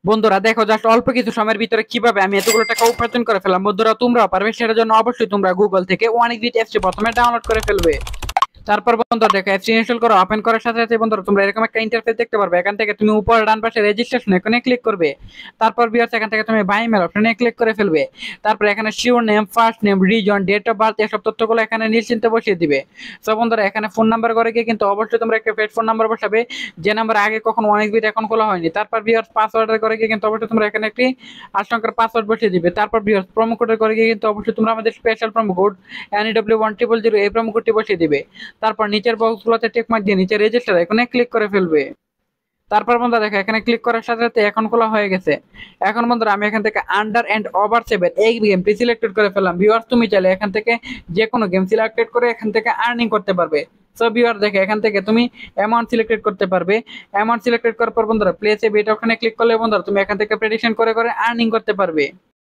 বন্ধুরা দেখো জাস্ট অল্প কিছু সময়ের ভিতরে কিভাবে আমি এতগুলো টাকা উপার্জন করে ফেললাম। বন্ধুরা তোমরাও পারবে, সেটার জন্য অবশ্যই তোমরা গুগল থেকে ওয়ানিক্সিট অ্যাপসটি প্রথমে ডাউনলোড করে ফেলবে। তারপর বন্ধুরা দেখো অ্যাপস ইনস্টল করো, ওপেন করার সাথে সাথে বন্ধুরা তোমরা এরকম একটা ইন্টারফেস দেখতে পারবে। এখান থেকে তুমি উপরে ডান পাশে রেজিস্ট্রেশন এখানে ক্লিক করবে। তারপর ভিউয়ার্স এখান থেকে তুমি বাই মেল অপশনে ক্লিক করে ফেলবে। তারপর এখানে surname, first name, reason, date of birth এসব তথ্যগুলো এখানে নিশ্চিন্তে বসিয়ে দিবে। সো বন্ধুরা এখানে ফোন নাম্বার করে গিয়ে কিন্তু অবশ্যই তোমরা একটা পেড ফোন নাম্বার বসাবে, যে নাম্বার আগে কখনো অনেক বিট এখন খোলা হয়নি। তারপর ভিউয়ার্স পাসওয়ার্ডের করে গিয়ে কিন্তু অবশ্যই তোমরা এখানে একটি 8 সংখ্যার পাসওয়ার্ড বসিয়ে দিবে। তারপর ভিউয়ার্স প্রোমো কোডের করে গিয়ে কিন্তু অবশ্যই তোমরা আমাদের স্পেশাল প্রোমো কোড NEW1000 এই প্রোমো কোডটি বসিয়ে দিবে। তারপর নিচের বক্সগুলোতে টিক মার্ক দিয়ে নিচে রেজিস্টার এখানে ক্লিক করে ফেলবে। তারপর বন্ধুরা দেখো এখানে ক্লিক করার সাথে সাথে এখন খোলা হয়ে গেছে। এখন বন্ধুরা আমি এখান থেকে আন্ডার এন্ড ওভার 7 এই গেমটি সিলেক্টেড করে ফেললাম। ভিউয়ার্স তুমি চাইলে এখান থেকে যে কোনো গেম সিলেক্টেড করে এখান থেকে আর্নিং করতে পারবে। সো ভিউয়ার দেখে এখান থেকে তুমি অ্যামাউন্ট সিলেক্টেড করতে পারবে। অ্যামাউন্ট সিলেক্টেড করার পর বন্ধুরা প্লেসে বেট ওখানে ক্লিক করলে বন্ধুরা তুমি এখান থেকে প্রেডিকশন করে করে আর্নিং করতে পারবে।